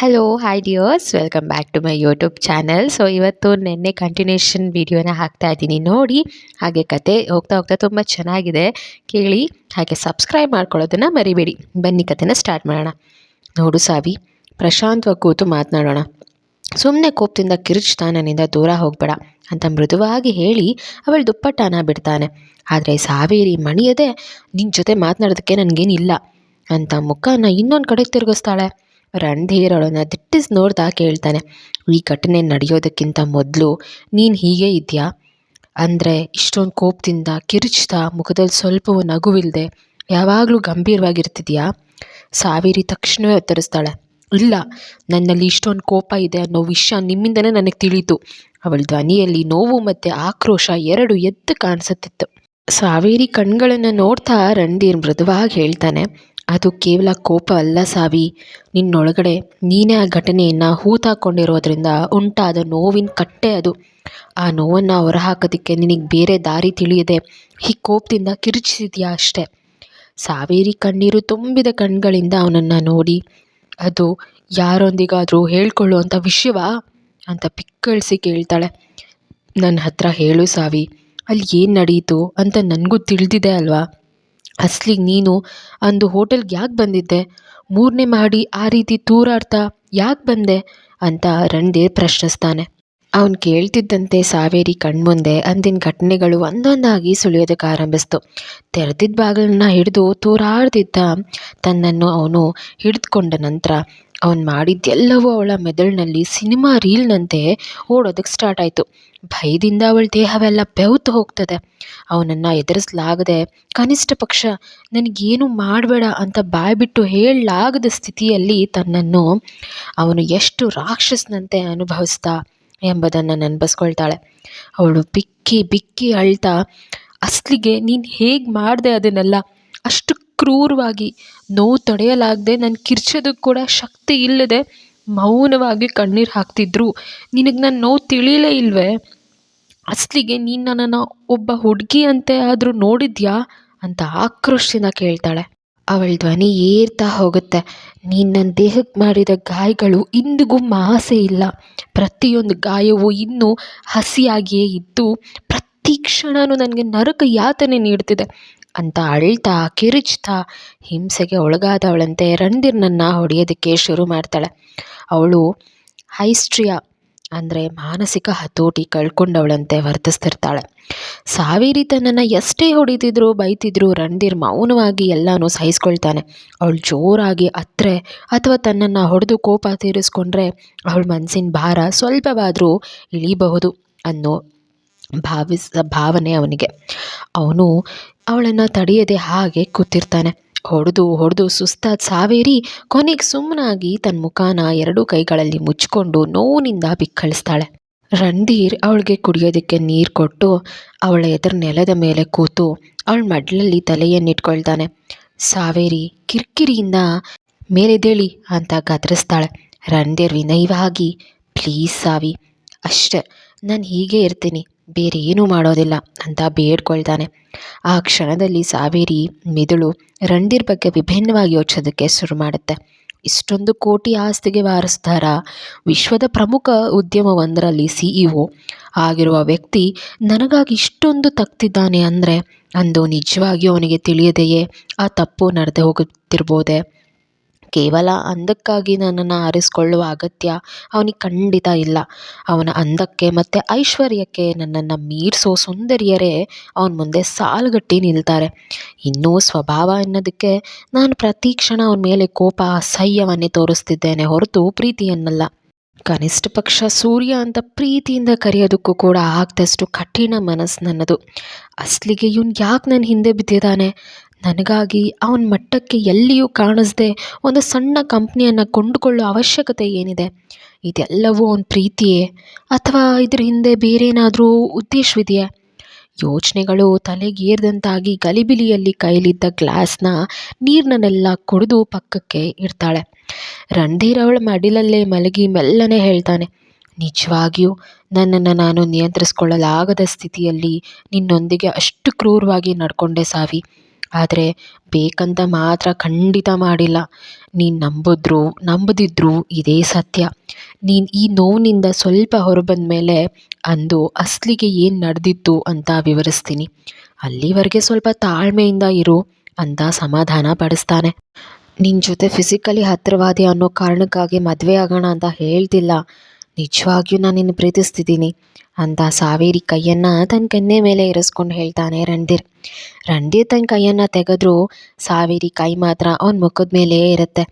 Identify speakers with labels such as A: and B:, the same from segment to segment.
A: Hello hi dears welcome back to my YouTube channel. So ಇವತ್ತು ನಿನ್ನೆ continuation ವಿಡಿಯೋನ ಹಾಕ್ತಾ ಇದ್ದೀನಿ ನೋಡಿ. ಹಾಗೆ ಕತೆ ಹೋಗ್ತಾ ಹೋಗ್ತಾ ತುಂಬ ಚೆನ್ನಾಗಿದೆ, ಕೇಳಿ. ಹಾಗೆ ಸಬ್ಸ್ಕ್ರೈಬ್ ಮಾಡ್ಕೊಳ್ಳೋದನ್ನು ಮರಿಬೇಡಿ. ಬನ್ನಿ ಕತೆನ ಸ್ಟಾರ್ಟ್ ಮಾಡೋಣ. ನೋಡು ಸಾವಿ, ಪ್ರಶಾಂತವಾಗಿ ಕೂತು ಮಾತನಾಡೋಣ. ಸುಮ್ಮನೆ ಕೋಪದಿಂದ ಕಿರುಚ್ತಾ ನನ್ನಿಂದ ದೂರ ಹೋಗಬೇಡ ಅಂತ ಮೃದುವಾಗಿ ಹೇಳಿ ಅವಳು ದುಪ್ಪಟ್ಟಾನ ಬಿಡ್ತಾನೆ. ಆದರೆ ಸಾವೇರಿ ಮಣಿಯದೆ ನಿನ್ನ ಜೊತೆ ಮಾತನಾಡೋದಕ್ಕೆ ನನಗೇನಿಲ್ಲ ಅಂತ ಮುಖನ ಇನ್ನೊಂದು ಕಡೆ ತಿರುಗಿಸ್ತಾಳೆ. ರಣಧೀರ್ ಅವಳನ್ನು ದಿಟ್ಟಿಸಿ ನೋಡ್ತಾ ಕೇಳ್ತಾನೆ, ಈ ಘಟನೆ ನಡೆಯೋದಕ್ಕಿಂತ ಮೊದಲು ನೀನು ಹೀಗೆ ಇದೆಯಾ? ಅಂದರೆ ಇಷ್ಟೊಂದು ಕೋಪದಿಂದ ಕಿರುಚ್ತಾ ಮುಖದಲ್ಲಿ ಸ್ವಲ್ಪವೂ ನಗುವಿಲ್ಲದೆ ಯಾವಾಗಲೂ ಗಂಭೀರವಾಗಿರ್ತಿದೆಯಾ? ಸಾವೇರಿ ತಕ್ಷಣವೇ ಉತ್ತರಿಸ್ತಾಳೆ, ಇಲ್ಲ, ನನ್ನಲ್ಲಿ ಇಷ್ಟೊಂದು ಕೋಪ ಇದೆ ಅನ್ನೋ ವಿಷಯ ನಿಮ್ಮಿಂದನೇ ನನಗೆ ತಿಳಿಯಿತು. ಅವಳ ಧ್ವನಿಯಲ್ಲಿ ನೋವು ಮತ್ತು ಆಕ್ರೋಶ ಎರಡು ಎದ್ದು ಕಾಣಿಸುತ್ತಿತ್ತು. ಸಾವೇರಿ ಕಣ್ಗಳನ್ನು ನೋಡ್ತಾ ರಣಧೀರ್ ಮೃದುವಾಗಿ ಹೇಳ್ತಾನೆ, ಅದು ಕೇವಲ ಕೋಪ ಅಲ್ಲ ಸಾವಿ, ನಿನ್ನೊಳಗಡೆ ನೀನೇ ಆ ಘಟನೆಯನ್ನು ಹೂತಾಕೊಂಡಿರೋದ್ರಿಂದ ಉಂಟಾದ ನೋವಿನ ಕಟ್ಟೆ ಅದು. ಆ ನೋವನ್ನು ಹೊರಹಾಕೋದಕ್ಕೆ ನಿನಗೆ ಬೇರೆ ದಾರಿ ತಿಳಿಯದೆ ಈ ಕೋಪದಿಂದ ಕಿರುಚಿಸಿದ್ಯಾ ಅಷ್ಟೆ. ಸಾವೇರಿ ಕಣ್ಣೀರು ತುಂಬಿದ ಕಣ್ಗಳಿಂದ ಅವನನ್ನು ನೋಡಿ, ಅದು ಯಾರೊಂದಿಗಾದರೂ ಹೇಳ್ಕೊಳ್ಳುವಂಥ ವಿಷಯವಾ ಅಂತ ಪಿಕ್ಕಳಿಸಿ ಕೇಳ್ತಾಳೆ. ನನ್ನ ಹತ್ರ ಹೇಳು ಸಾವಿ, ಅಲ್ಲಿ ಏನು ನಡೀತು ಅಂತ ನನಗೂ ತಿಳಿದಿದೆ ಅಲ್ವಾ? ಅಸ್ಲಿಗೆ ನೀನು ಅಂದು ಹೋಟೆಲ್ಗೆ ಯಾಕೆ ಬಂದಿದ್ದೆ? 3ನೇ ಮಹಡಿ ಆ ರೀತಿ ತೂರಾಡ್ತಾ ಯಾಕೆ ಬಂದೆ ಅಂತ ರಣಧೀರ್ ಪ್ರಶ್ನಿಸ್ತಾನೆ. ಅವನು ಕೇಳ್ತಿದ್ದಂತೆ ಸಾವೇರಿ ಕಣ್ಮುಂದೆ ಅಂದಿನ ಘಟನೆಗಳು ಒಂದೊಂದಾಗಿ ಸುಳಿಯೋದಕ್ಕೆ ಆರಂಭಿಸ್ತು. ತೆರೆದಿದ್ದ ಬಾಗಿಲನ್ನ ಹಿಡಿದು ತೂರಾಡ್ತಿದ್ದ ತನ್ನನ್ನು ಅವನು ಹಿಡಿದುಕೊಂಡ ನಂತರ ಅವನು ಮಾಡಿದ್ದೆಲ್ಲವೂ ಅವಳ ಮೆದುಳಿನಲ್ಲಿ ಸಿನಿಮಾ ರೀಲ್ನಂತೆ ಓಡೋದಕ್ಕೆ ಸ್ಟಾರ್ಟ್ ಆಯಿತು. ಭಯದಿಂದ ಅವಳ ದೇಹವೆಲ್ಲ ಬೆವ್ತು ಹೋಗ್ತದೆ. ಅವನನ್ನು ಎದುರಿಸಲಾಗದೆ, ಕನಿಷ್ಠ ಪಕ್ಷ ನನಗೇನು ಮಾಡಬೇಡ ಅಂತ ಬಾಯ್ಬಿಟ್ಟು ಹೇಳಲಾಗದ ಸ್ಥಿತಿಯಲ್ಲಿ ತನ್ನನ್ನು ಅವನು ಎಷ್ಟು ರಾಕ್ಷಸನಂತೆ ಅನುಭವಿಸ್ತಾ ಎಂಬುದನ್ನು ನೆನಪಿಸ್ಕೊಳ್ತಾಳೆ. ಅವಳು ಬಿಕ್ಕಿ ಬಿಕ್ಕಿ ಅಳ್ತಾ, ಅಸ್ಲಿಗೆ ನೀನು ಹೇಗೆ ಮಾಡಿದೆ ಅದನ್ನೆಲ್ಲ? ಅಷ್ಟು ಕ್ರೂರವಾಗಿ, ನೋವು ತಡೆಯಲಾಗದೆ, ನನ್ನ ಕಿರ್ಚೋದಕ್ಕೆ ಕೂಡ ಶಕ್ತಿ ಇಲ್ಲದೆ ಮೌನವಾಗಿ ಕಣ್ಣೀರು ಹಾಕ್ತಿದ್ರು ನಿನಗೆ ನನ್ನ ನೋವು ತಿಳಿಯಲೇ ಇಲ್ವೇ? ಅಸ್ಲಿಗೆ ನೀನು ನನ್ನನ್ನು ಒಬ್ಬ ಹುಡುಗಿ ಅಂತೆ ಆದರೂ ನೋಡಿದ್ಯಾ ಅಂತ ಆಕ್ರೋಶದಿಂದ ಕೇಳ್ತಾಳೆ. ಅವಳ ಧ್ವನಿ ಏರ್ತಾ ಹೋಗುತ್ತೆ. ನೀನು ನನ್ನ ದೇಹಕ್ಕೆ ಮಾಡಿದ ಗಾಯಗಳು ಇಂದಿಗೂ ಮಾಸೆ ಇಲ್ಲ. ಪ್ರತಿಯೊಂದು ಗಾಯವೂ ಇನ್ನೂ ಹಸಿಯಾಗಿಯೇ ಇದ್ದು ಪ್ರತಿ ಕ್ಷಣವೂ ನನಗೆ ನರಕ ಯಾತನೆ ನೀಡ್ತಿದೆ ಅಂತ ಅಳ್ತಾ ಕಿರುಚ್ತಾ ಹಿಂಸೆಗೆ ಒಳಗಾದವಳಂತೆ ರಣಧೀರ್ನನ್ನು ಹೊಡೆಯೋದಕ್ಕೆ ಶುರು ಮಾಡ್ತಾಳೆ. ಅವಳು ಹೈಸ್ಟ್ರಿಯಾ ಅಂದರೆ ಮಾನಸಿಕ ಹತೋಟಿ ಕಳ್ಕೊಂಡವಳಂತೆ ವರ್ತಿಸ್ತಿರ್ತಾಳೆ. ಸಾವೇರಿ ತನ್ನನ್ನು ಎಷ್ಟೇ ಹೊಡಿತಿದ್ರು ಬೈತಿದ್ರು ರಣಧೀರ್ ಮೌನವಾಗಿ ಎಲ್ಲನೂ ಸಹಿಸ್ಕೊಳ್ತಾನೆ. ಅವಳು ಜೋರಾಗಿ ಅತ್ತರೆ ಅಥವಾ ತನ್ನನ್ನು ಹೊಡೆದು ಕೋಪ ತೀರಿಸ್ಕೊಂಡ್ರೆ ಅವಳ ಮನಸ್ಸಿನ ಭಾರ ಸ್ವಲ್ಪವಾದರೂ ಇಳಿಬಹುದು ಅನ್ನೋ ಭಾವನೆ ಅವನಿಗೆ. ಅವನು ಅವಳನ್ನು ತಡೆಯದೆ ಹಾಗೆ ಕೂತಿರ್ತಾನೆ. ಹೊಡೆದು ಸುಸ್ತಾದ ಸಾವೇರಿ ಕೊನೆಗೆ ಸುಮ್ಮನಾಗಿ ತನ್ನ ಮುಖಾನ 2 ಕೈಗಳಲ್ಲಿ ಮುಚ್ಚಿಕೊಂಡು ನೋವಿನಿಂದ ಬಿಕ್ಕಳಿಸ್ತಾಳೆ. ರಣಧೀರ್ ಅವಳಿಗೆ ಕುಡಿಯೋದಕ್ಕೆ ನೀರು ಕೊಟ್ಟು ಅವಳ ಎದುರು ನೆಲದ ಮೇಲೆ ಕೂತು ಅವಳ ಮಡ್ಲಲ್ಲಿ ತಲೆಯನ್ನಿಟ್ಕೊಳ್ತಾನೆ. ಸಾವೇರಿ ಕಿರಿಕಿರಿಯಿಂದ ಮೇಲೆದೇಳಿ ಅಂತ ಗದರಿಸ್ತಾಳೆ. ರಣಧೀರ್ ವಿನಯವಾಗಿ, ಪ್ಲೀಸ್ ಸಾವಿ, ಅಷ್ಟೇ, ನಾನು ಹೀಗೆ ಇರ್ತೀನಿ, ಬೇರೆ ಏನೂ ಮಾಡೋದಿಲ್ಲ ಅಂತ ಬೇಡ್ಕೊಳ್ತಾನೆ. ಆ ಕ್ಷಣದಲ್ಲಿ ಸಾವೇರಿ ಮಿದುಳು ರಣಧೀರ್ ಬಗ್ಗೆ ವಿಭಿನ್ನವಾಗಿ ಯೋಚಿಸೋದಕ್ಕೆ ಶುರು ಮಾಡುತ್ತೆ. ಇಷ್ಟೊಂದು ಕೋಟಿ ಆಸ್ತಿಗೆ ವಾರಸ್ದಾರ, ವಿಶ್ವದ ಪ್ರಮುಖ ಉದ್ಯಮವೊಂದರಲ್ಲಿ CEO ಆಗಿರುವ ವ್ಯಕ್ತಿ ನನಗಾಗಿ ಇಷ್ಟೊಂದು ತಗ್ತಿದ್ದಾನೆ ಅಂದರೆ ಅಂದು ನಿಜವಾಗಿಯೂ ಅವನಿಗೆ ತಿಳಿಯದೆಯೇ ಆ ತಪ್ಪು ನಡೆದು ಹೋಗುತ್ತಿರ್ಬೋದೆ. ಕೇವಲ ಅಂದಕ್ಕಾಗಿ ನನ್ನನ್ನು ಆರಿಸಿಕೊಳ್ಳುವ ಅಗತ್ಯ ಅವನಿಗೆ ಖಂಡಿತ ಇಲ್ಲ. ಅವನ ಅಂದಕ್ಕೆ ಮತ್ತು ಐಶ್ವರ್ಯಕ್ಕೆ ನನ್ನನ್ನು ಮೀರಿಸೋ ಸುಂದರಿಯರೇ ಅವನ ಮುಂದೆ ಸಾಲುಗಟ್ಟಿ ನಿಲ್ತಾರೆ. ಇನ್ನೂ ಸ್ವಭಾವ ಎನ್ನೋದಕ್ಕೆ ನಾನು ಪ್ರತಿ ಕ್ಷಣ ಅವನ ಮೇಲೆ ಕೋಪ, ಅಸಹ್ಯವನ್ನೇ ತೋರಿಸ್ತಿದ್ದೇನೆ ಹೊರತು ಪ್ರೀತಿಯನ್ನಲ್ಲ. ಕನಿಷ್ಠ ಪಕ್ಷ ಸೂರ್ಯ ಅಂತ ಪ್ರೀತಿಯಿಂದ ಕರೆಯೋದಕ್ಕೂ ಕೂಡ ಆಗದಷ್ಟು ಕಠಿಣ ಮನಸ್ಸು ನನ್ನದು. ಅಸ್ಲಿಗೆ ಇವನು ಯಾಕೆ ನನ್ನ ಹಿಂದೆ ಬಿದ್ದಿದ್ದಾನೆ? ನನಗಾಗಿ ಅವನ ಮಟ್ಟಕ್ಕೆ ಎಲ್ಲಿಯೂ ಕಾಣಿಸ್ದೆ ಒಂದು ಸಣ್ಣ ಕಂಪ್ನಿಯನ್ನು ಕೊಂಡುಕೊಳ್ಳೋ ಅವಶ್ಯಕತೆ ಏನಿದೆ? ಇದೆಲ್ಲವೂ ಅವನ ಪ್ರೀತಿಯೇ ಅಥವಾ ಇದ್ರ ಹಿಂದೆ ಬೇರೇನಾದರೂ ಉದ್ದೇಶವಿದೆಯೇ? ಯೋಚನೆಗಳು ತಲೆಗೇರಿದಂತಾಗಿ ಗಲಿಬಿಲಿಯಲ್ಲಿ ಕೈಲಿದ್ದ ಗ್ಲಾಸ್ನ ನೀರನ್ನೆಲ್ಲ ಕುಡಿದು ಪಕ್ಕಕ್ಕೆ ಇಡ್ತಾಳೆ. ರಣಧೀರ್ ಅವಳ ಮಡಿಲಲ್ಲೇ ಮಲಗಿ ಮೆಲ್ಲನೆ ಹೇಳ್ತಾನೆ, ನಿಜವಾಗಿಯೂ ನನ್ನನ್ನು ನಾನು ನಿಯಂತ್ರಿಸ್ಕೊಳ್ಳಲಾಗದ ಸ್ಥಿತಿಯಲ್ಲಿ ನಿನ್ನೊಂದಿಗೆ ಅಷ್ಟು ಕ್ರೂರವಾಗಿ ನಡ್ಕೊಂಡೆ ಸಾವಿ. ಆದರೆ ಬೇಕಂತ ಮಾತ್ರ ಖಂಡಿತ ಮಾಡಿಲ್ಲ. ನೀನು ನಂಬಿದ್ರು ನಂಬದಿದ್ರು ಇದೇ ಸತ್ಯ. ನೀನು ಈ ನೋವಿನಿಂದ ಸ್ವಲ್ಪ ಹೊರಬಂದ ಮೇಲೆ ಅಂದು ಅಸಲಿಗೆ ಏನು ನಡೆದಿತ್ತು ಅಂತ ವಿವರಿಸ್ತೀನಿ. ಅಲ್ಲಿವರೆಗೆ ಸ್ವಲ್ಪ ತಾಳ್ಮೆಯಿಂದ ಇರು ಅಂತ ಸಮಾಧಾನ ಪಡಿಸ್ತಾನೆ. ನಿನ್ನ ಜೊತೆ ಫಿಸಿಕಲಿ ಹತ್ತಿರವಾದಿ ಅನ್ನೋ ಕಾರಣಕ್ಕಾಗಿ ಮದುವೆ ಆಗೋಣ ಅಂತ ಹೇಳ್ತಿಲ್ಲ. ನಿಜವಾಗಿಯೂ ನಾನು ನಿನ್ನ ಪ್ರೀತಿಸ್ತಿದ್ದೀನಿ ಅಂತ ಸಾವೇರಿ ಕೈಯನ್ನು ತನ್ನ ಕೆನ್ನೆ ಮೇಲೆ ಇರಿಸ್ಕೊಂಡು ಹೇಳ್ತಾನೆ ರಣಧೀರ್. ರಣಧೀರ್ ತನ್ನ ಕೈಯನ್ನು ತೆಗೆದ್ರೂ ಸಾವೇರಿ ಕೈ ಮಾತ್ರ ಅವನ ಮುಖದ ಮೇಲೇ ಇರುತ್ತೆ.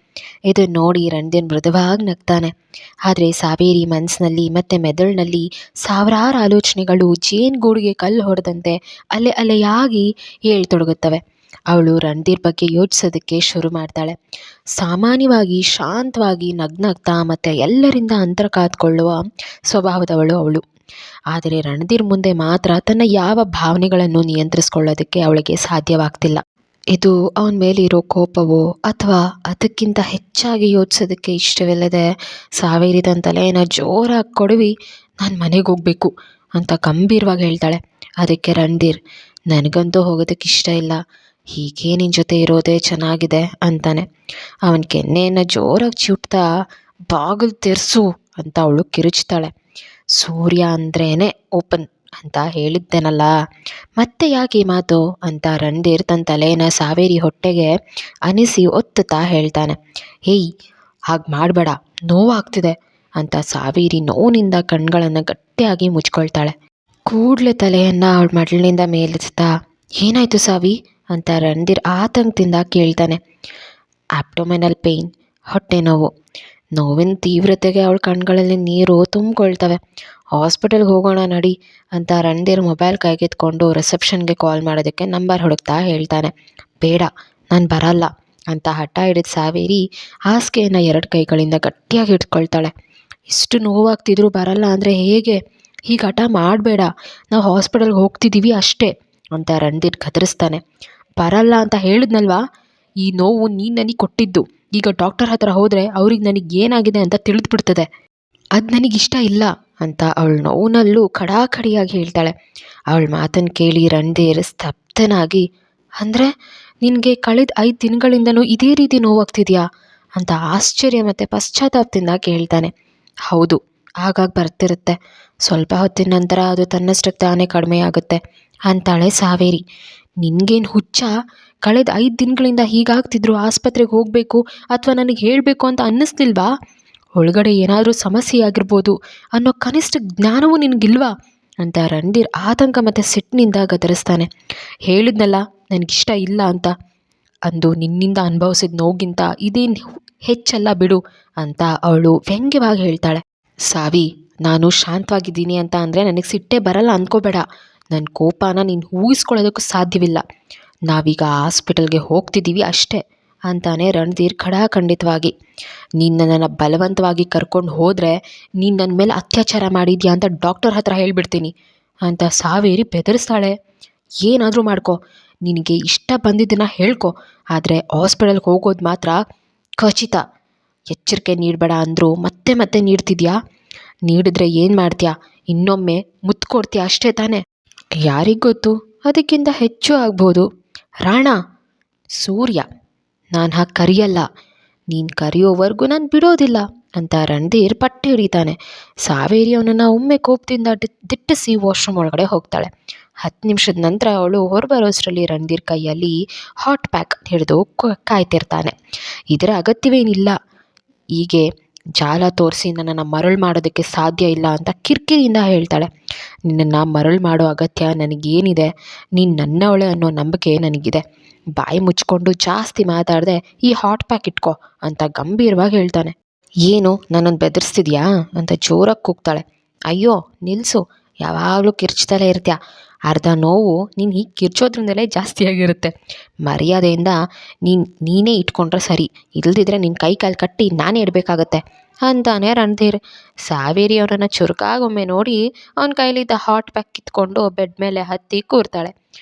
A: ಇದನ್ನು ನೋಡಿ ರಣಧೀರ್ ಮೃದುವಾಗಿ ನಗ್ತಾನೆ. ಆದರೆ ಸಾವೇರಿ ಮನಸ್ಸಿನಲ್ಲಿ ಮತ್ತು ಮೆದುಳಿನಲ್ಲಿ ಸಾವಿರಾರು ಆಲೋಚನೆಗಳು ಜೇನುಗೂಡಿಗೆ ಕಲ್ಲು ಹೊಡೆದಂತೆ ಅಲೆ ಅಲೆಯಾಗಿ ಹೇಳ್ತೊಡಗುತ್ತವೆ. ಅವಳು ರಣಧೀರ್ ಬಗ್ಗೆ ಯೋಚಿಸೋದಕ್ಕೆ ಶುರು ಮಾಡ್ತಾಳೆ. ಸಾಮಾನ್ಯವಾಗಿ ಶಾಂತವಾಗಿ ನಗ್ನಗ್ತಾ ಮತ್ತು ಎಲ್ಲರಿಂದ ಅಂತರ ಕಾದ್ಕೊಳ್ಳುವ ಸ್ವಭಾವದವಳು ಅವಳು. ಆದರೆ ರಣಧೀರ್ ಮುಂದೆ ಮಾತ್ರ ತನ್ನ ಯಾವ ಭಾವನೆಗಳನ್ನು ನಿಯಂತ್ರಿಸ್ಕೊಳ್ಳೋದಕ್ಕೆ ಅವಳಿಗೆ ಸಾಧ್ಯವಾಗ್ತಿಲ್ಲ. ಇದು ಅವನ ಮೇಲಿರೋ ಕೋಪವೋ ಅಥವಾ ಅದಕ್ಕಿಂತ ಹೆಚ್ಚಾಗಿ ಯೋಚಿಸೋದಕ್ಕೆ ಇಷ್ಟವಿಲ್ಲದೆ ಸಾವೇರಿ ತನ್ನ ತಲೆಯನ್ನು ಜೋರಾಗಿ ಕೊಡವಿ ನಾನು ಮನೆಗೆ ಹೋಗಬೇಕು ಅಂತ ಗಂಭೀರವಾಗಿ ಹೇಳ್ತಾಳೆ. ಅದಕ್ಕೆ ರಣಧೀರ್ ನನಗಂತೂ ಹೋಗೋದಕ್ಕೆ ಇಷ್ಟ ಇಲ್ಲ, ಹೀಗೆ ನಿನ್ನ ಜೊತೆ ಇರೋದೇ ಚೆನ್ನಾಗಿದೆ ಅಂತಾನೆ. ಅವನ ಕೆನ್ನೆಯನ್ನು ಜೋರಾಗಿ ಚಿಟ್ತಾ ಬಾಗಿಲು ತೆರೆಸು ಅಂತ ಅವಳು ಕಿರುಚ್ತಾಳೆ. ಸೂರ್ಯ ಅಂದ್ರೇ ಓಪನ್ ಅಂತ ಹೇಳಿದ್ದೇನಲ್ಲ, ಮತ್ತೆ ಯಾಕೆ ಈ ಮಾತು ಅಂತ ರಣಧೀರ್ ತನ್ನ ತಲೆಯನ್ನು ಸಾವೇರಿ ಹೊಟ್ಟೆಗೆ ಅನಿಸಿ ಒತ್ತುತ್ತಾ ಹೇಳ್ತಾನೆ. ಏಯ್ ಹಾಗೆ ಮಾಡಬೇಡ, ನೋವಾಗ್ತಿದೆ ಅಂತ ಸಾವೇರಿ ನೋವಿನಿಂದ ಕಣ್ಗಳನ್ನು ಗಟ್ಟಿಯಾಗಿ ಮುಚ್ಕೊಳ್ತಾಳೆ. ಕೂಡಲೇ ತಲೆಯನ್ನು ಅವಳ ಮಡಲಿನಿಂದ ಮೇಲೆತ್ತಾ ಏನಾಯಿತು ಸಾವಿ ಅಂತ ರಣಧೀರ್ ಆತಂಕದಿಂದ ಕೇಳ್ತಾನೆ. ಆಪ್ಟೊಮೆನಲ್ ಪೇಯ್ನ್, ಹೊಟ್ಟೆ ನೋವು. ನೋವಿನ ತೀವ್ರತೆಗೆ ಅವಳ ಕಣ್ಗಳಲ್ಲಿ ನೀರು ತುಂಬಿಕೊಳ್ತವೆ. ಹಾಸ್ಪಿಟಲ್ಗೆ ಹೋಗೋಣ ನಡಿ ಅಂತ ರಣಧೀರ್ ಮೊಬೈಲ್ ಕೈಗೆತ್ಕೊಂಡು ರಿಸೆಪ್ಷನ್ಗೆ ಕಾಲ್ ಮಾಡೋದಕ್ಕೆ ನಂಬರ್ ಹುಡುಕ್ತಾ ಹೇಳ್ತಾನೆ. ಬೇಡ ನಾನು ಬರಲ್ಲ ಅಂತ ಹಠ ಹಿಡಿದ ಸಾವೇರಿ ಹಾಸಿಗೆಯನ್ನು 2 ಕೈಗಳಿಂದ ಗಟ್ಟಿಯಾಗಿ ಇಟ್ಕೊಳ್ತಾಳೆ. ಇಷ್ಟು ನೋವಾಗ್ತಿದ್ರು ಬರಲ್ಲ ಅಂದರೆ ಹೇಗೆ? ಹೀಗೆ ಹಠ ಮಾಡಬೇಡ, ನಾವು ಹಾಸ್ಪಿಟಲ್ಗೆ ಹೋಗ್ತಿದ್ದೀವಿ ಅಷ್ಟೇ ಅಂತ ರಣಧೀರ್ ಗದರಿಸ್ತಾನೆ. ಬರಲ್ಲ ಅಂತ ಹೇಳಿದ್ನಲ್ವಾ, ಈ ನೋವು ನೀನು ನನಗೆ ಕೊಟ್ಟಿದ್ದು. ಈಗ ಡಾಕ್ಟರ್ ಹತ್ರ ಹೋದರೆ ಅವ್ರಿಗೆ ನನಗೆ ಏನಾಗಿದೆ ಅಂತ ತಿಳಿದ್ಬಿಡ್ತದೆ. ಅದು ನನಗಿಷ್ಟ ಇಲ್ಲ ಅಂತ ಅವಳು ನೋವಿನಲ್ಲೂ ಖಡಾಖಡಿಯಾಗಿ ಹೇಳ್ತಾಳೆ. ಅವಳ ಮಾತನ್ನು ಕೇಳಿ ರಣಧೀರ್ ಸ್ತಬ್ಧನಾಗಿ, ಅಂದರೆ ನಿನಗೆ ಕಳೆದ 5 ದಿನಗಳಿಂದನೂ ಇದೇ ರೀತಿ ನೋವಾಗ್ತಿದೆಯಾ ಅಂತ ಆಶ್ಚರ್ಯ ಮತ್ತು ಪಶ್ಚಾತ್ತಾಪದಿಂದ ಕೇಳ್ತಾನೆ. ಹೌದು, ಆಗಾಗ ಬರ್ತಿರುತ್ತೆ. ಸ್ವಲ್ಪ ಹೊತ್ತಿನ ನಂತರ ಅದು ತನ್ನಷ್ಟಕ್ಕೆ ತಾನೇ ಕಡಿಮೆ ಆಗುತ್ತೆ ಅಂತಾಳೆ ಸಾವೇರಿ. ನಿನಗೇನು ಹುಚ್ಚ? ಕಳೆದ 5 ದಿನಗಳಿಂದ ಹೀಗಾಗ್ತಿದ್ರು ಆಸ್ಪತ್ರೆಗೆ ಹೋಗಬೇಕು ಅಥವಾ ನನಗೆ ಹೇಳಬೇಕು ಅಂತ ಅನ್ನಿಸ್ತಿಲ್ವಾ? ಒಳಗಡೆ ಏನಾದರೂ ಸಮಸ್ಯೆ ಆಗಿರ್ಬೋದು ಅನ್ನೋ ಕನಿಷ್ಠ ಜ್ಞಾನವೂ ನಿನಗಿಲ್ವಾ ಅಂತ ರಣಧೀರ್ ಆತಂಕ ಮತ್ತು ಸಿಟ್ಟಿನಿಂದ ಗದರಿಸ್ತಾನೆ. ಹೇಳಿದ್ನಲ್ಲ ನನಗಿಷ್ಟ ಇಲ್ಲ ಅಂತ. ಅಂದು ನಿನ್ನಿಂದ ಅನುಭವಿಸಿದ ನೋವಿಗಿಂತ ಇದೇನು ಹೆಚ್ಚಲ್ಲ ಬಿಡು ಅಂತ ಅವಳು ವ್ಯಂಗ್ಯವಾಗಿ ಹೇಳ್ತಾಳೆ. ಸಾವಿ, ನಾನು ಶಾಂತವಾಗಿದ್ದೀನಿ ಅಂತ ಅಂದರೆ ನನಗೆ ಸಿಟ್ಟೇ ಬರಲ್ಲ ಅಂದ್ಕೋಬೇಡ. ನನ್ನ ಕೋಪನ ನೀನು ಊಹಿಸ್ಕೊಳ್ಳೋದಕ್ಕೂ ಸಾಧ್ಯವಿಲ್ಲ. ನಾವೀಗ ಹಾಸ್ಪಿಟಲ್ಗೆ ಹೋಗ್ತಿದ್ದೀವಿ ಅಷ್ಟೇ ಅಂತಾನೆ ರಣಧೀರ್ ಖಡಾಖಂಡಿತವಾಗಿ. ನೀನು ನನ್ನನ್ನು ಬಲವಂತವಾಗಿ ಕರ್ಕೊಂಡು ಹೋದರೆ ನೀನು ನನ್ನ ಮೇಲೆ ಅತ್ಯಾಚಾರ ಮಾಡಿದ್ಯಾ ಅಂತ ಡಾಕ್ಟರ್ ಹತ್ರ ಹೇಳಿಬಿಡ್ತೀನಿ ಅಂತ ಸಾವೇರಿ ಬೆದರಿಸ್ತಾಳೆ. ಏನಾದರೂ ಮಾಡ್ಕೊ, ನಿನಗೆ ಇಷ್ಟ ಬಂದಿದ್ದನ್ನು ಹೇಳ್ಕೊ, ಆದರೆ ಹಾಸ್ಪಿಟಲ್ಗೆ ಹೋಗೋದು ಮಾತ್ರ ಖಚಿತ. ಎಚ್ಚರಿಕೆ ನೀಡಬೇಡ ಅಂದರೂ ಮತ್ತೆ ಮತ್ತೆ ನೀಡ್ತಿದ್ಯಾ? ನೀಡಿದ್ರೆ ಏನು ಮಾಡ್ತೀಯಾ? ಇನ್ನೊಮ್ಮೆ ಮುತ್ತು ಕೊಡ್ತೀಯಾ ಅಷ್ಟೇ ತಾನೇ? ಯಾರಿಗೆ ಗೊತ್ತು, ಅದಕ್ಕಿಂತ ಹೆಚ್ಚು ಆಗ್ಬೋದು. ರಾಣ, ಸೂರ್ಯ, ನಾನು ಹಾಗೆ ಕರೆಯಲ್ಲ. ನೀನು ಕರೆಯೋವರೆಗೂ ನಾನು ಬಿಡೋದಿಲ್ಲ ಅಂತ ರಣಧೀರ್ ಪಟ್ಟೆ ಹಿಡಿತಾನೆ. ಸಾವೇರಿ ಅವನನ್ನು ಒಮ್ಮೆ ಕೋಪದಿಂದ ದಿಟ್ಟಿಸಿ ವಾಶ್ರೂಮ್ ಒಳಗಡೆ ಹೋಗ್ತಾಳೆ. 10 ನಿಮಿಷದ ನಂತರ ಅವಳು ಹೊರಬರೋಷ್ಟರಲ್ಲಿ ರಣಧೀರ್ ಕೈಯಲ್ಲಿ ಹಾಟ್ ಪ್ಯಾಕ್ ಹಿಡಿದು ಕಾಯ್ತಿರ್ತಾನೆ. ಇದರ ಅಗತ್ಯವೇನಿಲ್ಲ, ಹೀಗೆ ಜಾಲ ತೋರಿಸಿ ನನ್ನನ್ನು ಮರಳು ಮಾಡೋದಕ್ಕೆ ಸಾಧ್ಯ ಇಲ್ಲ ಅಂತ ಕಿರಿಕಿರಿಯಿಂದ ಹೇಳ್ತಾಳೆ. ನಿನ್ನನ್ನು ಮರಳು ಮಾಡೋ ಅಗತ್ಯ ನನಗೇನಿದೆ? ನೀನು ನನ್ನವಳೆ ಅನ್ನೋ ನಂಬಿಕೆ ನನಗಿದೆ. ಬಾಯಿ ಮುಚ್ಕೊಂಡು ಜಾಸ್ತಿ ಮಾತಾಡದೆ ಈ ಹಾಟ್ ಪ್ಯಾಕ್ ಇಟ್ಕೋ ಅಂತ ಗಂಭೀರವಾಗಿ ಹೇಳ್ತಾನೆ. ಏನು ನನ್ನನ್ನು ಬೆದರಿಸ್ತಿದ್ಯಾ ಅಂತ ಜೋರಾಗಿ ಕೂಗ್ತಾಳೆ. ಅಯ್ಯೋ ನಿಲ್ಲಿಸು, ಯಾವಾಗಲೂ ಕಿರ್ಚ್ತಲೇ ಇರ್ತೀಯ. ಅರ್ಧ ನೋವು ನೀನು ಹೀಗೆ ಕಿರ್ಚೋದ್ರಿಂದಲೇ ಜಾಸ್ತಿ ಆಗಿರುತ್ತೆ. ಮರ್ಯಾದೆಯಿಂದ ನೀನೇ ಇಟ್ಕೊಂಡ್ರೆ ಸರಿ, ಇಲ್ದಿದ್ರೆ ನಿನ್ನ ಕೈ ಕಾಲು ಕಟ್ಟಿ ನಾನೇ ಇಡಬೇಕಾಗತ್ತೆ ಅಂತಾನೆ ರಣಧೀರ್. ಸಾವೇರಿ ಅವನನ್ನು ಚುರುಕಾಗೊಮ್ಮೆ ನೋಡಿ ಅವನ ಕೈಲಿದ್ದ ಹಾಟ್ ಪ್ಯಾಕ್ ಕಿತ್ಕೊಂಡು ಬೆಡ್ ಮೇಲೆ ಹತ್ತಿ ಕೂರ್ತಾಳೆ.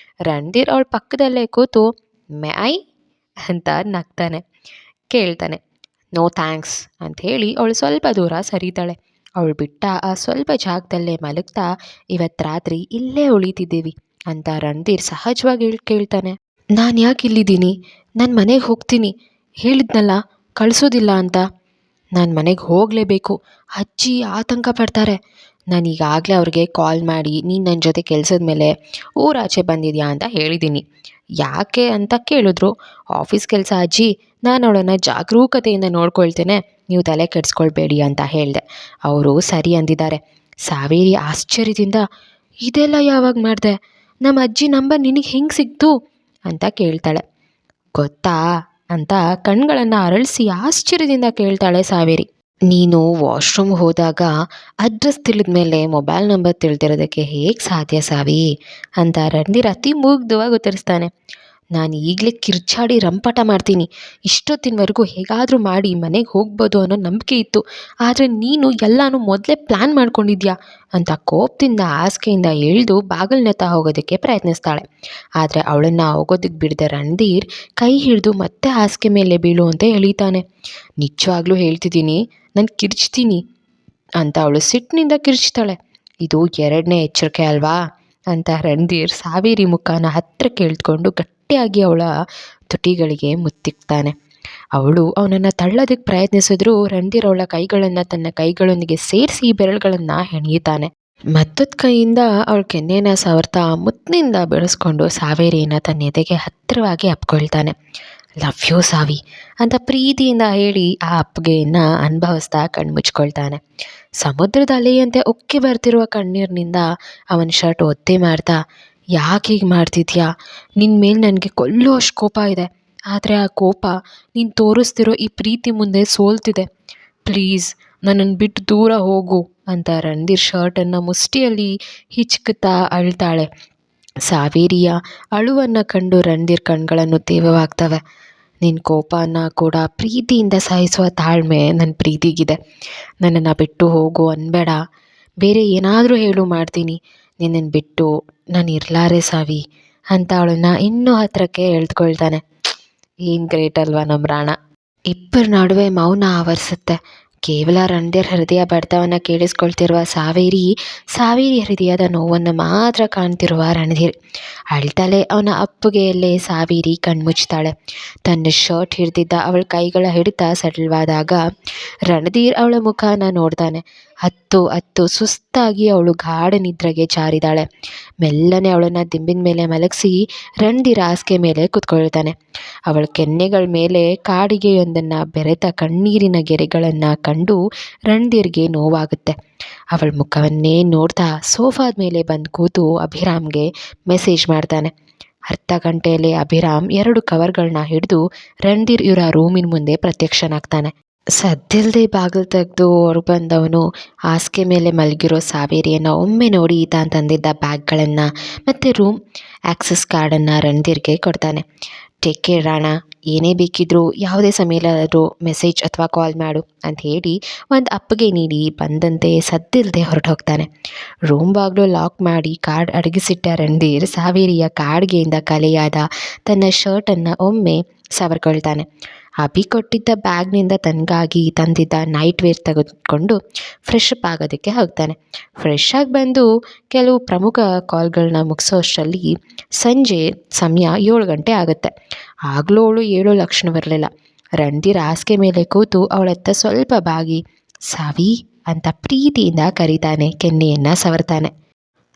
A: ರಣಧೀರ್ ಅವಳ ಪಕ್ಕದಲ್ಲೇ ಕೂತು ಮೇ ಐ ಅಂತ ನಗ್ತಾನೆ. ಕೇಳ್ತಾನೆ. ನೋ ಥ್ಯಾಂಕ್ಸ್ ಅಂತ ಹೇಳಿ ಅವಳು ಸ್ವಲ್ಪ ದೂರ ಸರಿತಾಳೆ. ಅವಳು ಬಿಟ್ಟ ಆ ಸ್ವಲ್ಪ ಜಾಗದಲ್ಲೇ ಮಲಗ್ತಾ ಇವತ್ತು ರಾತ್ರಿ ಇಲ್ಲೇ ಉಳಿತಿದ್ದೀವಿ ಅಂತ ರಣಧೀರ್ ಸಹಜವಾಗಿ ಕೇಳ್ತಾನೆ. ನಾನು ಯಾಕೆ ಇಲ್ಲಿದ್ದೀನಿ? ನಾನು ಮನೆಗೆ ಹೋಗ್ತೀನಿ. ಹೇಳಿದ್ನಲ್ಲ ಕಳಿಸೋದಿಲ್ಲ ಅಂತ. ನಾನು ಮನೆಗೆ ಹೋಗಲೇಬೇಕು. ಅಜ್ಜಿ ಆತಂಕ ಪಡ್ತಾರೆ. ನಾನು ಈಗಾಗಲೇ ಅವ್ರಿಗೆ ಕಾಲ್ ಮಾಡಿ ನೀನು ನನ್ನ ಜೊತೆ ಕೆಲಸದ ಮೇಲೆ ಊರಾಚೆ ಬಂದಿದ್ಯಾ ಅಂತ ಹೇಳಿದ್ದೀನಿ. ಯಾಕೆ ಅಂತ ಕೇಳಿದ್ರು. ಆಫೀಸ್ ಕೆಲಸ ಅಜ್ಜಿ, ನಾನು ಅವಳನ್ನು ಜಾಗರೂಕತೆಯಿಂದ ನೋಡ್ಕೊಳ್ತೇನೆ, ನೀವು ತಲೆ ಕೆಡಿಸ್ಕೊಳ್ಬೇಡಿ ಅಂತ ಹೇಳಿದೆ. ಅವರು ಸರಿ ಅಂದಿದ್ದಾರೆ. ಸಾವೇರಿ ಆಶ್ಚರ್ಯದಿಂದ, ಇದೆಲ್ಲ ಯಾವಾಗ ಮಾಡಿದೆ? ನಮ್ಮ ಅಜ್ಜಿ ನಂಬರ್ ನಿನಗೆ ಹೆಂಗೆ ಸಿಕ್ತು ಅಂತ ಕೇಳ್ತಾಳೆ. ಗೊತ್ತಾ ಅಂತ ಕಣ್ಗಳನ್ನು ಅರಳಿಸಿ ಆಶ್ಚರ್ಯದಿಂದ ಕೇಳ್ತಾಳೆ ಸಾವೇರಿ. ನೀನು ವಾಶ್ರೂಮ್ ಹೋದಾಗ ಅಡ್ರೆಸ್ ತಿಳಿದ ಮೇಲೆ ಮೊಬೈಲ್ ನಂಬರ್ ತಿಳಿದಿರೋದಕ್ಕೆ ಹೇಗೆ ಸಾಧ್ಯ ಸಾವಿ ಅಂತ ರಣಧೀರ್ ಅತಿ ಮುಗ್ಧವಾಗಿ ಉತ್ತರಿಸ್ತಾನೆ. ನಾನು ಈಗಲೇ ಕಿರ್ಚಾಡಿ ರಂಪಾಟ ಮಾಡ್ತೀನಿ. ಇಷ್ಟೊತ್ತಿನವರೆಗೂ ಹೇಗಾದರೂ ಮಾಡಿ ಮನೆಗೆ ಹೋಗ್ಬೋದು ಅನ್ನೋ ನಂಬಿಕೆ ಇತ್ತು. ಆದರೆ ನೀನು ಎಲ್ಲನೂ ಮೊದಲೇ ಪ್ಲ್ಯಾನ್ ಮಾಡ್ಕೊಂಡಿದ್ಯಾ ಅಂತ ಕೋಪದಿಂದ ಹಾಸಿಗೆಯಿಂದ ಎಳೆದು ಬಾಗಿಲನ್ನೆತ್ತ ಹೋಗೋದಕ್ಕೆ ಪ್ರಯತ್ನಿಸ್ತಾಳೆ. ಆದರೆ ಅವಳನ್ನು ಹೋಗೋದಕ್ಕೆ ಬಿಡದೆ ರಣಧೀರ್ ಕೈ ಹಿಡಿದು ಮತ್ತೆ ಹಾಸಿಗೆ ಮೇಲೆ ಬೀಳು ಅಂತ ಎಳೀತಾನೆ. ನಿಜವಾಗ್ಲೂ ಹೇಳ್ತಿದ್ದೀನಿ, ನಾನು ಕಿರ್ಚ್ತೀನಿ ಅಂತ ಅವಳು ಸಿಟ್ಟಿನಿಂದ ಕಿರ್ಚ್ತಾಳೆ. ಇದು 2ನೇ ಎಚ್ಚರಿಕೆ ಅಲ್ವಾ ಅಂತ ರಣಧೀರ್ ಸಾವೇರಿ ಮುಖನ ಹತ್ತಿರಕ್ಕೆ ಎಳೆದುಕೊಂಡು ಗಟ್ಟಿಯಾಗಿ ಅವಳ ತುಟಿಗಳಿಗೆ ಮುತ್ತಿಕ್ತಾನೆ. ಅವಳು ಅವನನ್ನು ತಳ್ಳೋದಕ್ಕೆ ಪ್ರಯತ್ನಿಸಿದ್ರೂ ರಣಧೀರ್ ಅವಳ ಕೈಗಳನ್ನು ತನ್ನ ಕೈಗಳೊಂದಿಗೆ ಸೇರಿಸಿ ಬೆರಳುಗಳನ್ನು ಹೆಣೆಯುತ್ತಾನೆ. ಮತ್ತೊಂದು ಕೈಯಿಂದ ಅವಳ ಕೆನ್ನೆನ ಸವರ್ತಾ ಮುತ್ತಿನಿಂದ ಬೆಳೆಸ್ಕೊಂಡು ಸಾವೇರಿಯನ್ನು ತನ್ನ ಎದೆಗೆ ಹತ್ತಿರವಾಗಿ ಅಪ್ಕೊಳ್ತಾನೆ. ಲವ್ ಯು ಸಾವಿ ಅಂತ ಪ್ರೀತಿಯಿಂದ ಹೇಳಿ ಆ ಅಪ್ಪಿಗೆಯನ್ನು ಅನುಭವಿಸ್ತಾ ಕಣ್ಮುಚ್ಕೊಳ್ತಾನೆ. ಸಮುದ್ರದ ಅಲೆಯಂತೆ ಉಕ್ಕಿ ಬರ್ತಿರುವ ಕಣ್ಣೀರಿನಿಂದ ಅವನ ಶರ್ಟ್ ಒತ್ತೆ ಮಾಡ್ತಾ, ಯಾಕೆ ಹೀಗೆ ಮಾಡ್ತಿದ್ಯಾ? ನಿನ್ನ ಮೇಲೆ ನನಗೆ ಕೊಲ್ಲುವಷ್ಟು ಕೋಪ ಇದೆ. ಆದರೆ ಆ ಕೋಪ ನೀನು ತೋರಿಸ್ತಿರೋ ಈ ಪ್ರೀತಿ ಮುಂದೆ ಸೋಲ್ತಿದೆ. ಪ್ಲೀಸ್ ನನ್ನನ್ನು ಬಿಟ್ಟು ದೂರ ಹೋಗು ಅಂತ ರಣಧೀರ್ ಶರ್ಟನ್ನು ಮುಷ್ಟಿಯಲ್ಲಿ ಹಿಚ್ಕುತ್ತಾ ಅಳ್ತಾಳೆ. ಸಾವೇರಿಯ ಅಳುವನ್ನು ಕಂಡು ರಣಧೀರ್ ಕಣ್ಗಳನ್ನು ತೇವವಾಗ್ತವೆ. ನಿನ್ನ ಕೋಪನ ಕೂಡ ಪ್ರೀತಿಯಿಂದ ಸಹಿಸುವ ತಾಳ್ಮೆ ನನ್ನ ಪ್ರೀತಿಗಿದೆ. ನನ್ನನ್ನು ಬಿಟ್ಟು ಹೋಗು ಅನ್ಬೇಡ. ಬೇರೆ ಏನಾದರೂ ಹೇಳು ಮಾಡ್ತೀನಿ. ನಿನ್ನನ್ನು ಬಿಟ್ಟು ನಾನು ಇರಲಾರೆ ಸಾವಿ ಅಂತ ಅವಳನ್ನು ಇನ್ನೂ ಹತ್ತಿರಕ್ಕೆ ಎಳೆದುಕೊಳ್ತಾನೆ. ಏನು ಗ್ರೇಟ್ ಅಲ್ವಾ ನಮ್ಮ ರಾಣ. ಇಬ್ಬರ ನಡುವೆ ಮೌನ ಆವರಿಸುತ್ತೆ. ಕೇವಲ ರಣಧೀರ್ ಹೃದಯ ಬಡಿತವನ್ನು ಕೇಳಿಸ್ಕೊಳ್ತಿರುವ ಸಾವೇರಿ ಹೃದಯದ ನೋವನ್ನು ಮಾತ್ರ ಕಾಣ್ತಿರುವ ರಣಧೀರ್. ಅಳ್ತಲೇ ಅವನ ಅಪ್ಪುಗೆಯಲ್ಲೇ ಸಾವೇರಿ ಕಣ್ಮುಚ್ತಾಳೆ. ತನ್ನ ಶರ್ಟ್ ಹಿಡಿದಿದ್ದ ಅವಳ ಕೈಗಳ ಹಿಡಿತ ಸಡಿಲವಾದಾಗ ರಣಧೀರ್ ಅವಳ ಮುಖನ ನೋಡ್ತಾನೆ. ಹತ್ತು ಸುಸ್ತಾಗಿ ಅವಳು ಗಾಢ ನಿದ್ರೆಗೆ ಜಾರಿದಾಳೆ. ಮೆಲ್ಲನೆ ಅವಳನ್ನು ದಿಂಬಿನ ಮೇಲೆ ಮಲಗಿಸಿ ರಣಧೀರ್ ಹಾಸಿಗೆ ಮೇಲೆ ಕೂತ್ಕೊಳ್ತಾನೆ. ಅವಳ ಕೆನ್ನೆಗಳ ಮೇಲೆ ಕಾಡಿಗೆಯೊಂದನ್ನು ಬೆರೆತ ಕಣ್ಣೀರಿನ ಗೆರೆಗಳನ್ನು ಕಂಡು ರಣಧೀರ್ಗೆ ನೋವಾಗುತ್ತೆ. ಅವಳ ಮುಖವನ್ನೇ ನೋಡ್ತಾ ಸೋಫಾದ ಮೇಲೆ ಬಂದು ಕೂತು ಅಭಿರಾಮ್ಗೆ ಮೆಸೇಜ್ ಮಾಡ್ತಾನೆ. ಅರ್ಧ ಗಂಟೆಯಲ್ಲಿ ಅಭಿರಾಮ್ 2 ಕವರ್ಗಳನ್ನ ಹಿಡಿದು ರಣಧೀರ್ ಇವರ ರೂಮಿನ ಮುಂದೆ ಪ್ರತ್ಯಕ್ಷನಾಗ್ತಾನೆ. ಸದ್ದಿಲ್ಲದೆ ಬಾಗಿಲು ತೆಗೆದು ಹೊರಗೆ ಬಂದವನು ಹಾಸಿಗೆ ಮೇಲೆ ಮಲಗಿರೋ ಸಾವೇರಿಯನ್ನು ಒಮ್ಮೆ ನೋಡಿ ತಾನು ತಂದಿದ್ದ ಬ್ಯಾಗ್ಗಳನ್ನು ಮತ್ತು ರೂಮ್ ಆ್ಯಕ್ಸೆಸ್ ಕಾರ್ಡನ್ನು ರಣಧೀರ್ಗೆ ಕೊಡ್ತಾನೆ. ಟೇಕ್ ಕೇರ್ ರಾಣ, ಏನೇ ಬೇಕಿದ್ರೂ ಯಾವುದೇ ಸಮಯದಲ್ಲಾದರೂ ಮೆಸೇಜ್ ಅಥವಾ ಕಾಲ್ ಮಾಡು ಅಂತ ಹೇಳಿ ಒಂದು ಅಪ್ಪಿಗೆ ನೀಡಿ ಬಂದಂತೆ ಸದ್ದಿಲ್ಲದೆ ಹೊರಟು ಹೋಗ್ತಾನೆ. ರೂಮ್ ಬಾಗಿಲು ಲಾಕ್ ಮಾಡಿ ಕಾರ್ಡ್ ಅಡಗಿಸಿಟ್ಟ ರಣಧೀರ್ ಸಾವೇರಿಯ ಕಾಡ್ಗೆಯಿಂದ ಕಲೆಯಾದ ತನ್ನ ಶರ್ಟನ್ನು ಒಮ್ಮೆ ಸವರ್ಕೊಳ್ತಾನೆ. ಅಭಿ ಕೊಟ್ಟಿದ್ದ ಬ್ಯಾಗ್ನಿಂದ ತನಗಾಗಿ ತಂದಿದ್ದ ನೈಟ್ ವೇರ್ ತೆಗೆದುಕೊಂಡು ಫ್ರೆಶ್ ಅಪ್ ಆಗೋದಕ್ಕೆ ಹೋಗ್ತಾನೆ. ಫ್ರೆಶ್ ಆಗಿ ಬಂದು ಕೆಲವು ಪ್ರಮುಖ ಕಾಲ್ಗಳನ್ನ ಮುಗಿಸೋ ಅಷ್ಟರಲ್ಲಿ ಸಂಜೆ ಸಮಯ 7 ಗಂಟೆ ಆಗುತ್ತೆ. ಆಗಲೂ ಅವಳು ಏಳೋ ಲಕ್ಷಣವಿರಲಿಲ್ಲ. ರಣಧೀರ್ ಹಾಸಿಗೆ ಮೇಲೆ ಕೂತು ಅವಳತ್ತ ಸ್ವಲ್ಪ ಬಾಗಿ ಸಾವಿ ಅಂತ ಪ್ರೀತಿಯಿಂದ ಕರೀತಾನೆ, ಕೆನ್ನೆಯನ್ನು ಸವರ್ತಾನೆ.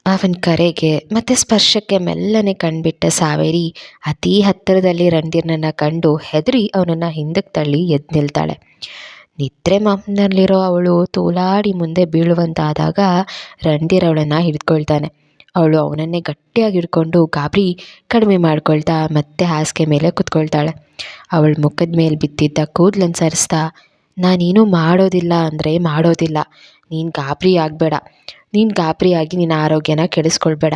A: ಅವನ ಕರೆಗೆ ಮತ್ತು ಸ್ಪರ್ಶಕ್ಕೆ ಮೆಲ್ಲನೆ ಕಣ್ಬಿಟ್ಟ ಸಾವೇರಿ ಅತಿ ಹತ್ತಿರದಲ್ಲಿ ರಣಧೀರ್ನನ್ನು ಕಂಡು ಹೆದರಿ ಅವನನ್ನು ಹಿಂದಕ್ಕೆ ತಳ್ಳಿ ಎದ್ದು ನಿಲ್ತಾಳೆ. ನಿದ್ರೆ ಮಂಪನಲ್ಲಿರೋ ಅವಳು ತೂಲಾಡಿ ಮುಂದೆ ಬೀಳುವಂತಾದಾಗ ರಣಧೀರ್ ಅವಳನ್ನು ಹಿಡ್ಕೊಳ್ತಾನೆ. ಅವಳು ಅವನನ್ನೇ ಗಟ್ಟಿಯಾಗಿ ಹಿಡ್ಕೊಂಡು ಗಾಬರಿ ಕಡಿಮೆ ಮಾಡ್ಕೊಳ್ತಾ ಮತ್ತೆ ಹಾಸಿಗೆ ಮೇಲೆ ಕೂತ್ಕೊಳ್ತಾಳೆ. ಅವಳ ಮುಖದ ಮೇಲೆ ಬಿದ್ದಿದ್ದ ಕೂದಲನ್ನು ಸರಿಸ್ತಾ, ನಾನೇನು ಮಾಡೋದಿಲ್ಲ ಅಂದರೆ ಮಾಡೋದಿಲ್ಲ, ನೀನು ಗಾಬರಿಯಾಗಿ ನಿನ್ನ ಆರೋಗ್ಯನ ಕೆಡಿಸ್ಕೊಳ್ಬೇಡ.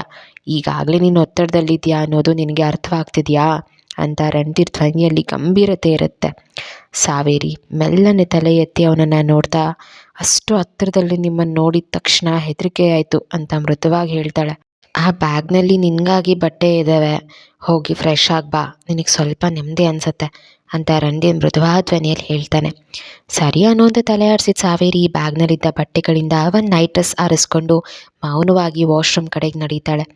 A: ಈಗಾಗಲೇ ನೀನು ಒತ್ತಡದಲ್ಲಿದೆಯಾ ಅನ್ನೋದು ನಿನಗೆ ಅರ್ಥವಾಗ್ತಿದೆಯಾ ಅಂತ ರಣಧೀರ್ ಧ್ವನಿಯಲ್ಲಿ ಗಂಭೀರತೆ ಇರುತ್ತೆ. ಸಾವೇರಿ ಮೆಲ್ಲನೆ ತಲೆ ಎತ್ತಿ ಅವನನ್ನು ನೋಡ್ತಾ, ಅಷ್ಟು ಹತ್ತಿರದಲ್ಲಿ ನಿಮ್ಮನ್ನು ನೋಡಿದ ತಕ್ಷಣ ಹೆದರಿಕೆ ಆಯಿತು ಅಂತ ಮೃದುವಾಗಿ ಹೇಳ್ತಾಳೆ. ಆ ಬ್ಯಾಗ್ನಲ್ಲಿ ನಿನಗಾಗಿ ಬಟ್ಟೆ ಇದ್ದಾವೆ, ಹೋಗಿ ಫ್ರೆಶ್ ಆಗಿ ಬಾ, ನಿನಗೆ ಸ್ವಲ್ಪ ನೆಮ್ಮದಿ ಅನಿಸುತ್ತೆ ಅಂತ ರಣಧೀರ್ ಮೃದುವಾದ ಧ್ವನಿಯಲ್ಲಿ ಹೇಳ್ತಾನೆ. ಸರಿ ಅನ್ನೋಂತ ತಲೆ ಆಡಿಸಿದ ಸಾವೇರಿ ಬ್ಯಾಗ್ನಲ್ಲಿದ್ದ ಬಟ್ಟೆಗಳಿಂದ ಒಂದು ನೈಟ್ ಡ್ರೆಸ್ ಆರಿಸ್ಕೊಂಡು ಮೌನವಾಗಿ ವಾಶ್ರೂಮ್ ಕಡೆಗೆ ನಡೀತಾಳೆ.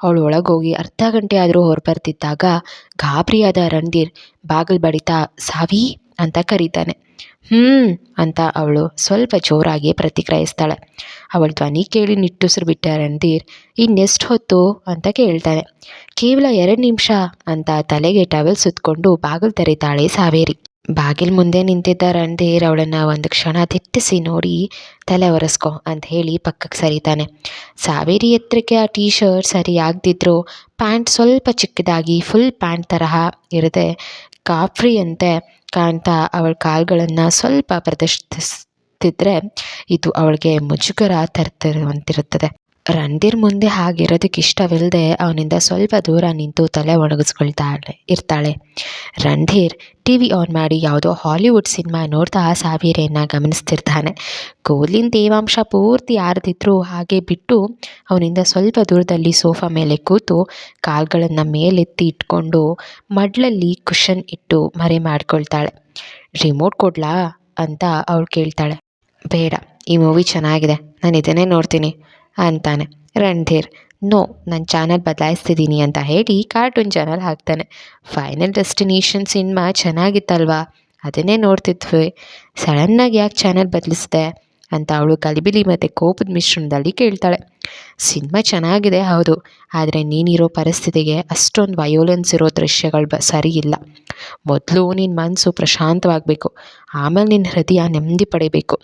A: ಅವಳು ಒಳಗೋಗಿ ಅರ್ಧ ಗಂಟೆ ಆದರೂ ಹೊರಬರ್ತಿದ್ದಾಗ ಗಾಬರಿಯಾದ ರಣಧೀರ್ ಬಾಗಿಲು ಬಡಿತಾ ಸಾವಿ ಅಂತ ಕರೀತಾನೆ. ಅಂತ ಅವಳು ಸ್ವಲ್ಪ ಜೋರಾಗಿ ಪ್ರತಿಕ್ರಿಯಿಸ್ತಾಳೆ. ಅವಳ ಧ್ವನಿ ಕೇಳಿ ನಿಟ್ಟುಸಿರು ಬಿಟ್ಟ ರಣಧೀರ್ ಇನ್ನೆಷ್ಟು ಹೊತ್ತು ಅಂತ ಕೇಳ್ತಾನೆ. ಕೇವಲ 2 ನಿಮಿಷ ಅಂತ ತಲೆಗೆ ಟವೆಲ್ ಸುತ್ತಕೊಂಡು ಬಾಗಿಲು ತೆರೀತಾಳೆ ಸಾವೇರಿ. ಬಾಗಿಲು ಮುಂದೆ ನಿಂತಿದ್ದ ರಣಧೀರ್ ಅವಳನ್ನು ಒಂದು ಕ್ಷಣ ದಿಟ್ಟಿಸಿ ನೋಡಿ ತಲೆ ಒರೆಸ್ಕೊ ಅಂತ ಹೇಳಿ ಪಕ್ಕಕ್ಕೆ ಸರಿತಾನೆ. ಸಾವೇರಿ ಎತ್ತರಕ್ಕೆ ಆ ಟೀ ಶರ್ಟ್ ಸರಿ ಆಗದಿದ್ರೂ ಪ್ಯಾಂಟ್ ಸ್ವಲ್ಪ ಚಿಕ್ಕದಾಗಿ ಫುಲ್ ಪ್ಯಾಂಟ್ ತರಹ ಇರದೆ ಕಾಫ್ರಿಯಂತೆ ಕಾಣ್ತಾ ಅವಳ ಕಾಲುಗಳನ್ನು ಸ್ವಲ್ಪ ಪ್ರದರ್ಶಿಸ್ತಿದ್ರೆ ಇದು ಅವಳಿಗೆ ಮುಜುಗರ ತರ್ತಿರುವಂತಿರುತ್ತದೆ. ರಣಧೀರ್ ಮುಂದೆ ಹಾಗಿರೋದಕ್ಕೆ ಇಷ್ಟವಿಲ್ಲದೆ ಅವನಿಂದ ಸ್ವಲ್ಪ ದೂರ ನಿಂತು ತಲೆ ಇರ್ತಾಳೆ. ರಣಧೀರ್ TV ಆನ್ ಮಾಡಿ ಯಾವುದೋ ಹಾಲಿವುಡ್ ಸಿನಿಮಾ ನೋಡ್ತಾ ಸಾವಿರಿಯನ್ನು ಗಮನಿಸ್ತಿರ್ತಾನೆ. ಕೂದಲಿನ ತೇವಾಂಶ ಪೂರ್ತಿ ಆರದಿದ್ರೂ ಹಾಗೆ ಬಿಟ್ಟು ಅವನಿಂದ ಸ್ವಲ್ಪ ದೂರದಲ್ಲಿ ಸೋಫಾ ಮೇಲೆ ಕೂತು ಕಾಲುಗಳನ್ನು ಮೇಲೆತ್ತಿ ಇಟ್ಕೊಂಡು ಮಡ್ಲಲ್ಲಿ ಕುಷನ್ ಇಟ್ಟು ಮರೆ ಮಾಡ್ಕೊಳ್ತಾಳೆ. ರಿಮೋಟ್ ಕೊಡ್ಲಾ ಅಂತ ಅವಳು ಕೇಳ್ತಾಳೆ. ಬೇಡ, ಈ ಮೂವಿ ಚೆನ್ನಾಗಿದೆ, ನಾನು ಇದನ್ನೇ ನೋಡ್ತೀನಿ ಅಂತಾನೆ. ರಣಧೀರ್ ನೋ, ನನ್ನ ಚಾನಲ್ ಬದಲಾಯಿಸ್ತಿದ್ದೀನಿ ಅಂತ ಹೇಳಿ ಕಾರ್ಟೂನ್ ಚಾನಲ್ ಹಾಕ್ತಾನೆ. ಫೈನಲ್ ಡೆಸ್ಟಿನೇಷನ್ ಸಿನಿಮಾ ಚೆನ್ನಾಗಿತ್ತಲ್ವಾ, ಅದನ್ನೇ ನೋಡ್ತಿದ್ವಿ, ಸಡನ್ನಾಗಿ ಯಾಕೆ ಚಾನಲ್ ಬದಲಿಸಿದೆ ಅಂತ ಅವಳು ಗಲಿಬಿಲಿ ಮತ್ತು ಕೋಪದ ಮಿಶ್ರಣದಲ್ಲಿ ಕೇಳ್ತಾಳೆ. ಸಿನಿಮಾ ಚೆನ್ನಾಗಿದೆ ಹೌದು, ಆದರೆ ನೀನಿರೋ ಪರಿಸ್ಥಿತಿಗೆ ಅಷ್ಟೊಂದು ವಯೋಲೆನ್ಸ್ ಇರೋ ದೃಶ್ಯಗಳು ಸರಿ ಇಲ್ಲ. ಮೊದಲು ನಿನ್ನ ಮನಸ್ಸು ಪ್ರಶಾಂತವಾಗಬೇಕು, ಆಮೇಲೆ ನಿನ್ನ ಹೃದಯ ನೆಮ್ಮದಿ ಪಡಿಬೇಕು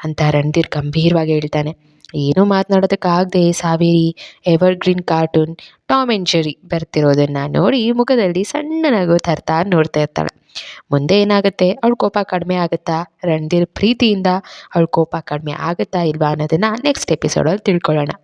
A: ಅಂತ ರಣಧೀರ್ ಗಂಭೀರವಾಗಿ ಹೇಳ್ತಾನೆ. ಏನೂ ಮಾತನಾಡೋದಕ್ಕಾಗದೆ Saveri evergreen cartoon Tom and Jerry ಬರ್ತಿರೋದನ್ನು ನೋಡಿ ಮುಖದಲ್ಲಿ ಸಣ್ಣ ನಗು ತರ್ತಾ ನೋಡ್ತಾ ಇರ್ತಾಳೆ. ಮುಂದೆ ಏನಾಗುತ್ತೆ, ಅವಳ ಕೋಪ ಕಡಿಮೆ ಆಗುತ್ತಾ, ರಣಧೀರ್ ಪ್ರೀತಿಯಿಂದ ಅವಳ ಕೋಪ ಕಡಿಮೆ ಆಗುತ್ತಾ ಇಲ್ವಾ ಅನ್ನೋದನ್ನು ನೆಕ್ಸ್ಟ್ ಎಪಿಸೋಡಲ್ಲಿ ತಿಳ್ಕೊಳ್ಳೋಣ.